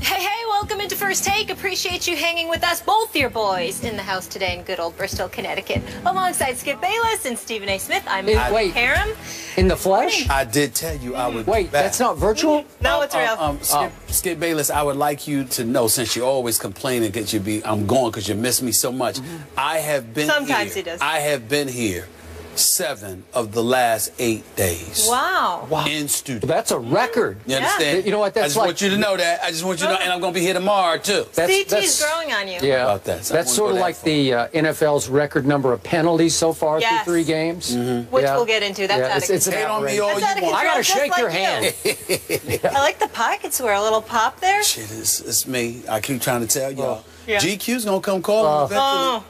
Hey, welcome into First Take. Appreciate you hanging with us, both your boys, in the house today in good old Bristol, Connecticut. Alongside Skip Bayless and Stephen A. Smith, I'm Abby Karam. In the flesh? I did tell you I would Wait, that's not virtual? No, it's real. Skip Bayless, I would like you to know, since you always complaining that I'm going because you miss me so much. I have been Sometimes here. he does. I have been here 7 of the last 8 days. Wow. In studio. That's a record. You understand? You know what that's I just want you to know that. I just want you to know, and I'm going to be here tomorrow, too. CT's growing on you. Yeah. About that. So that's sort of like the NFL's record number of penalties so far through 3 games. Which we'll get into. That's out of control. It's hate on me all you want. I got to shake your hand. I like the pockets where a little pop there. Shit, it's me. I keep trying to tell y'all. Yeah. GQ's going to come call him eventually.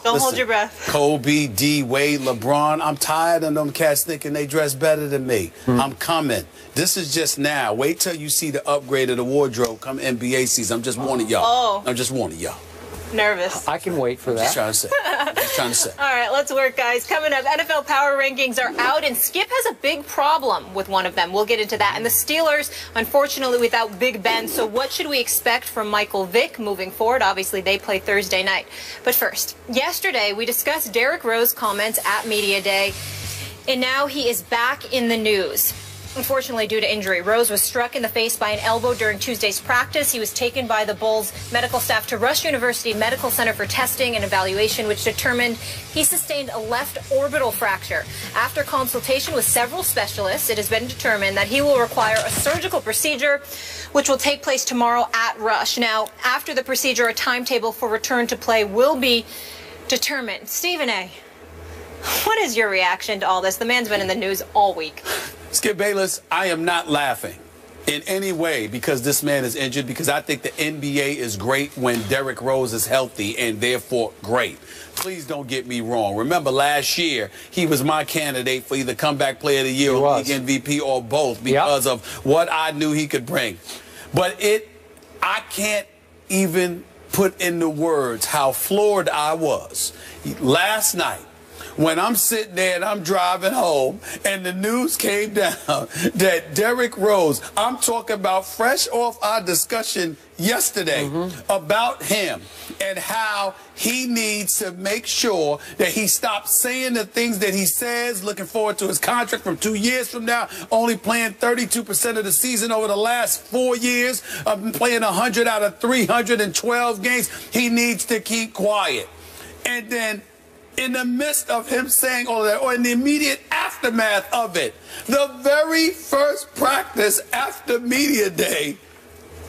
Don't hold your breath. Kobe, D, Wade, LeBron. I'm tired of them cats thinking they dress better than me. I'm coming. This is just now. Wait till you see the upgrade of the wardrobe come NBA season. I'm just warning y'all. I'm just warning y'all. Nervous. I can wait for that. Just trying to say. Just trying to say. All right, let's work, guys. Coming up, NFL power rankings are out, and Skip has a big problem with one of them. We'll get into that. And the Steelers, unfortunately, without Big Ben. So what should we expect from Michael Vick moving forward? Obviously, they play Thursday night. But first, yesterday, we discussed Derrick Rose's comments at Media Day, and now he is back in the news. Unfortunately, due to injury, Rose was struck in the face by an elbow during Tuesday's practice. He was taken by the Bulls medical staff to Rush University Medical Center for testing and evaluation, which determined he sustained a left orbital fracture. After consultation with several specialists, it has been determined that he will require a surgical procedure, which will take place tomorrow at Rush. Now, after the procedure, a timetable for return to play will be determined. Stephen A., what is your reaction to all this? The man's been in the news all week. Skip Bayless, I am not laughing in any way because this man is injured, because I think the NBA is great when Derrick Rose is healthy and therefore great. Please don't get me wrong. Remember last year, he was my candidate for either comeback player of the year or league MVP or both because of what I knew he could bring. But I can't even put into words how floored I was last night when I'm sitting there and I'm driving home and the news came down that Derrick Rose, I'm talking about fresh off our discussion yesterday about him and how he needs to make sure that he stops saying the things that he says, looking forward to his contract from 2 years from now, only playing 32% of the season over the last 4 years, playing 100 out of 312 games. He needs to keep quiet. And then in the midst of him saying all of that, or in the immediate aftermath of it, the very first practice after media day,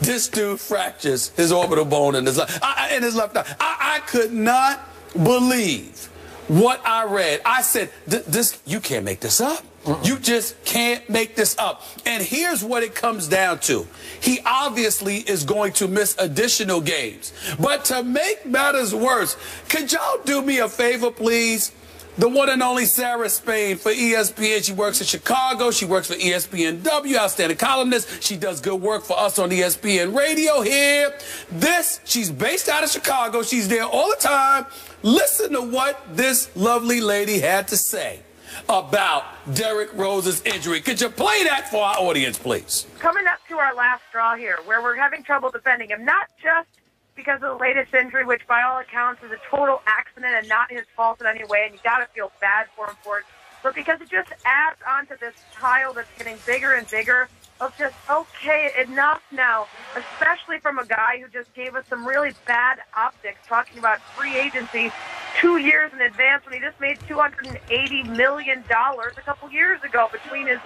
this dude fractures his orbital bone in his left eye. I could not believe what I read. I said, you can't make this up. You just can't make this up. And here's what it comes down to. He obviously is going to miss additional games. But to make matters worse, could y'all do me a favor, please? The one and only Sarah Spain for ESPN. She works in Chicago. She works for ESPNW, outstanding columnist. She does good work for us on ESPN Radio here. She's based out of Chicago. She's there all the time. Listen to what this lovely lady had to say about Derrick Rose's injury. Could you play that for our audience, please? Coming up to our last straw here, where we're having trouble defending him, not just because of the latest injury, which by all accounts is a total accident and not his fault in any way, and you got to feel bad for him for it, but because it just adds onto this pile that's getting bigger and bigger of just, okay, enough now, especially from a guy who just gave us some really bad optics, talking about free agency 2 years in advance when he just made $280 million a couple years ago between his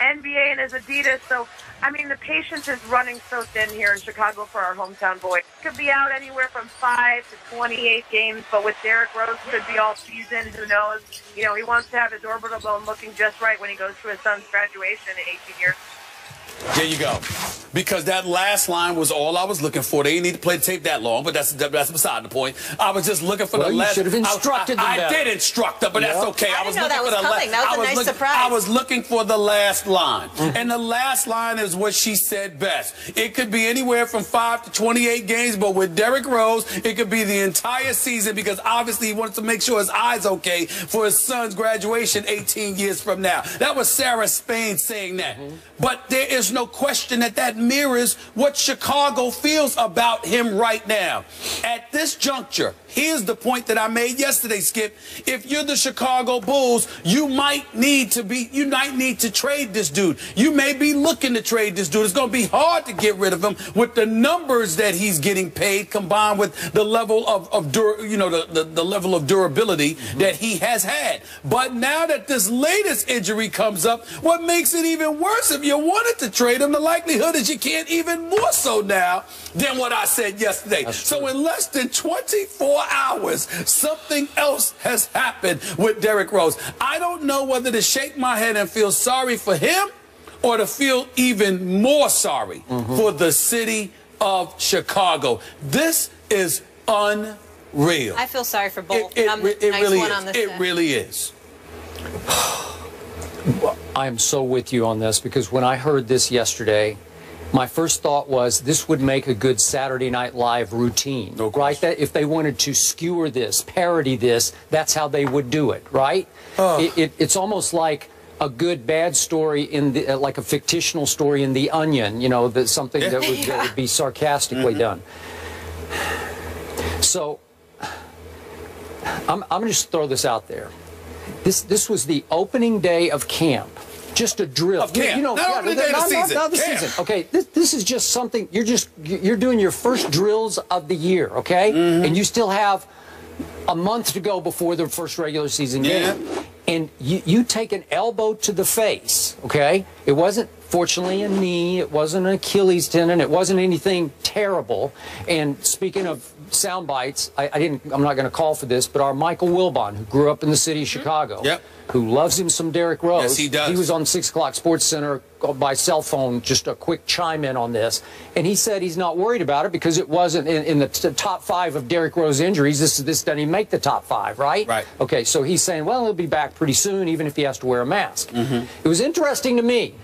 NBA and his Adidas. So, I mean, the patience is running so thin here in Chicago for our hometown boy. Could be out anywhere from 5 to 28 games, but with Derrick Rose, could be all season. Who knows? You know, he wants to have his orbital bone looking just right when he goes to his son's graduation in 18 years. There you go. Because that last line was all I was looking for. They didn't need to play the tape that long, but that's beside the point. I was just looking for the last. You should have instructed them better. I did instruct them, but that's okay. I didn't know that was coming. That was a nice surprise. I was looking for the last line. And the last line is what she said best. It could be anywhere from 5 to 28 games, but with Derrick Rose, it could be the entire season because obviously he wants to make sure his eye's okay for his son's graduation 18 years from now. That was Sarah Spain saying that. But there is there's no question that that mirrors what Chicago feels about him right now. At this juncture, here's the point that I made yesterday, Skip. If you're the Chicago Bulls, you might need to trade this dude. You may be looking to trade this dude. It's going to be hard to get rid of him with the numbers that he's getting paid, combined with the level of the level of durability that he has had. But now that this latest injury comes up, what makes it even worse, if you wanted to trade him, the likelihood is you can't, even more so now than what I said yesterday. So in less than 24 hours, something else has happened with Derrick Rose. I don't know whether to shake my head and feel sorry for him or to feel even more sorry for the city of Chicago. This is unreal. I feel sorry for both. It really is. I am so with you on this, because when I heard this yesterday, my first thought was this would make a good Saturday Night Live routine, right? That if they wanted to skewer this, parody this, that's how they would do it, right? It's almost like a good bad story in the like a fictional story in The Onion, you know, that something that would be sarcastically done. So I'm gonna just throw this out there. This was the opening day of camp. Just a drill. Of camp. Not the season. Okay, this is just something. You're doing your first drills of the year. Okay, and you still have a month to go before the first regular season game. And you take an elbow to the face. Okay, it wasn't fortunately a knee. It wasn't an Achilles tendon. It wasn't anything terrible. And speaking of sound bites, I'm not going to call for this, but our Michael Wilbon, who grew up in the city of Chicago, who loves him some Derrick Rose. Yes, he does. He was on 6 o'clock Sports Center by cell phone, just a quick chime in on this. And he said he's not worried about it because it wasn't in the top 5 of Derrick Rose injuries. This doesn't even make the top 5, right? Right. Okay, so he's saying, well, he'll be back pretty soon, even if he has to wear a mask. It was interesting to me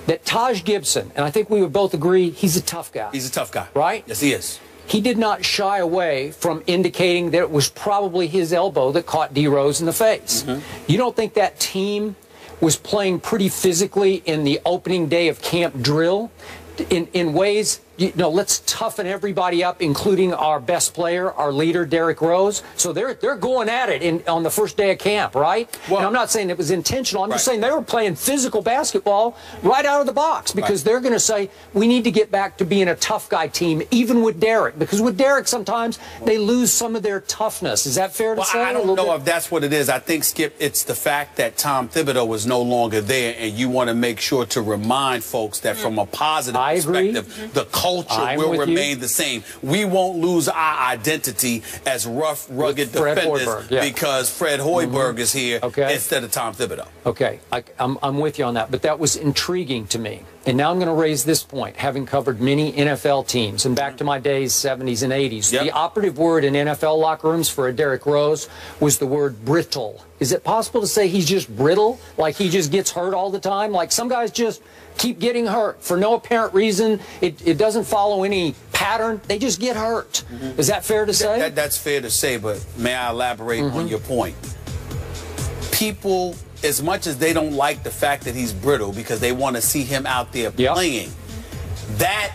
that Taj Gibson, and I think we would both agree, he's a tough guy. He's a tough guy. Right? Yes, he is. He did not shy away from indicating that it was probably his elbow that caught D. Rose in the face. You don't think that team was playing pretty physically in the opening day of camp drill in ways, you know, let's toughen everybody up, including our best player, our leader, Derrick Rose. So they're going at it on the first day of camp, right? Well, and I'm not saying it was intentional. I'm just saying they were playing physical basketball right out of the box, because they're going to say, we need to get back to being a tough guy team, even with Derrick. Because with Derrick, sometimes they lose some of their toughness. Is that fair to say? I don't know if that's what it is. I think, Skip, it's the fact that Tom Thibodeau was no longer there, and you want to make sure to remind folks that from a positive perspective, the culture will remain the same. We won't lose our identity as rough, rugged defenders because Fred Hoiberg is here instead of Tom Thibodeau. Okay, I'm with you on that, but that was intriguing to me. And now I'm going to raise this point, having covered many NFL teams, and back to my days, 70s and 80s. The operative word in NFL locker rooms for a Derrick Rose was the word brittle. Is it possible to say he's just brittle? Like he just gets hurt all the time? Like some guys just keep getting hurt for no apparent reason. It doesn't follow any pattern. They just get hurt. Is that fair to say? That's fair to say, but may I elaborate on your point? People, as much as they don't like the fact that he's brittle because they want to see him out there playing, that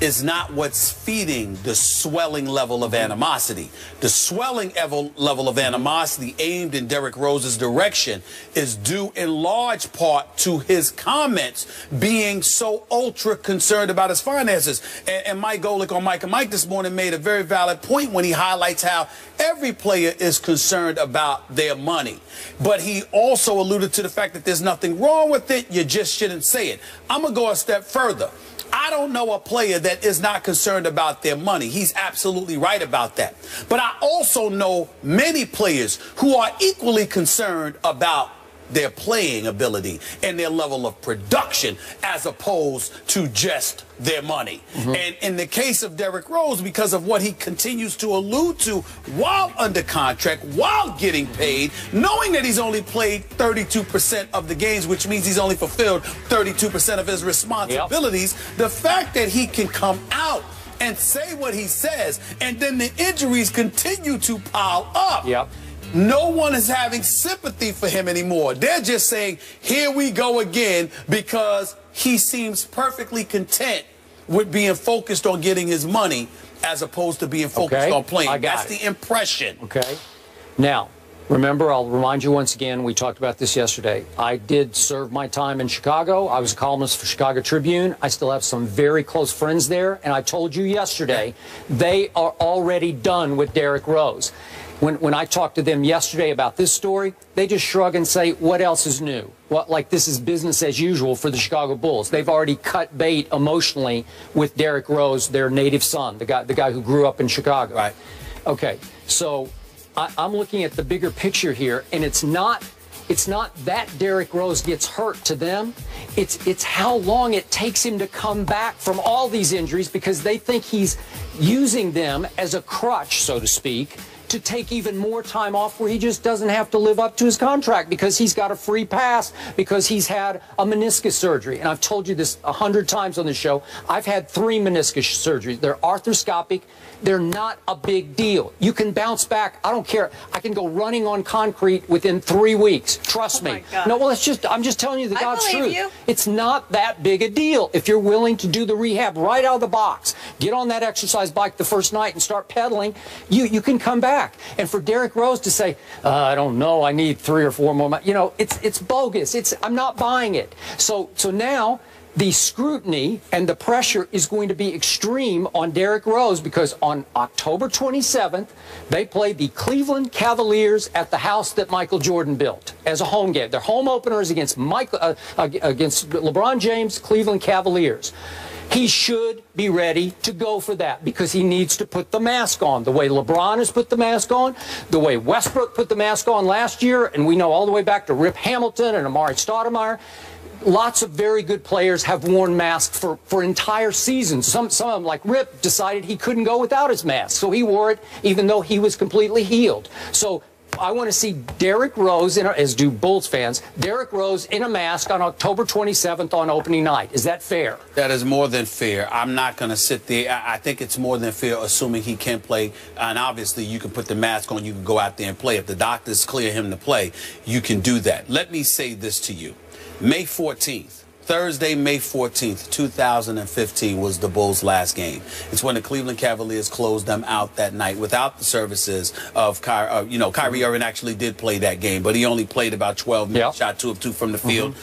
is not what's feeding the swelling level of animosity. The swelling level of animosity aimed in Derrick Rose's direction is due in large part to his comments being so ultra concerned about his finances. And Mike Golick on Mike and Mike this morning made a very valid point when he highlights how every player is concerned about their money. But he also alluded to the fact that there's nothing wrong with it, you just shouldn't say it. I'm going to go a step further. I don't know a player that is not concerned about their money. He's absolutely right about that. But I also know many players who are equally concerned about their playing ability and their level of production as opposed to just their money. And in the case of Derrick Rose, because of what he continues to allude to while under contract, while getting paid, knowing that he's only played 32% of the games, which means he's only fulfilled 32% of his responsibilities, the fact that he can come out and say what he says, and then the injuries continue to pile up. No one is having sympathy for him anymore. They're just saying, here we go again, because he seems perfectly content with being focused on getting his money as opposed to being focused on playing. That's the impression. Okay. Now, remember, I'll remind you once again, we talked about this yesterday. I did serve my time in Chicago. I was a columnist for Chicago Tribune. I still have some very close friends there. And I told you yesterday, they are already done with Derrick Rose. When I talked to them yesterday about this story, they just shrug and say, what else is new? What, like this is business as usual for the Chicago Bulls. They've already cut bait emotionally with Derrick Rose, their native son, the guy who grew up in Chicago. Right. Okay, so I'm looking at the bigger picture here, and it's not that Derrick Rose gets hurt to them. It's how long it takes him to come back from all these injuries, because they think he's using them as a crutch, so to speak, to take even more time off where he just doesn't have to live up to his contract because he's got a free pass because he's had a meniscus surgery. And I've told you this 100 times on the show. I've had 3 meniscus surgeries. They're arthroscopic. They're not a big deal. You can bounce back. I don't care. I can go running on concrete within 3 weeks. Trust me. No, well, I'm just telling you the God's truth. It's not that big a deal if you're willing to do the rehab right out of the box. Get on that exercise bike the first night and start pedaling. You can come back. And for Derrick Rose to say, I don't know, I need 3 or 4 more months, you know, it's bogus. I'm not buying it. So now the scrutiny and the pressure is going to be extreme on Derrick Rose, because on October 27th, they play the Cleveland Cavaliers at the house that Michael Jordan built as a home game. Their home opener is against LeBron James, Cleveland Cavaliers. He should be ready to go for that because he needs to put the mask on. The way LeBron has put the mask on, the way Westbrook put the mask on last year, and we know all the way back to Rip Hamilton and Amari Stoudemire. Lots of very good players have worn masks for entire seasons. Some of them, like Rip, decided he couldn't go without his mask, so he wore it even though he was completely healed. So I want to see Derrick Rose, as do Bulls fans, Derrick Rose in a mask on October 27th on opening night. Is that fair? That is more than fair. I'm not going to sit there. I think it's more than fair, assuming he can play. And obviously, you can put the mask on. You can go out there and play. If the doctors clear him to play, you can do that. Let me say this to you. May 14th. Thursday, May 14th, 2015 was the Bulls' last game. It's when the Cleveland Cavaliers closed them out that night without the services of Kyrie. Kyrie Irving actually did play that game, but he only played about 12 minutes, shot 2 of 2 from the field.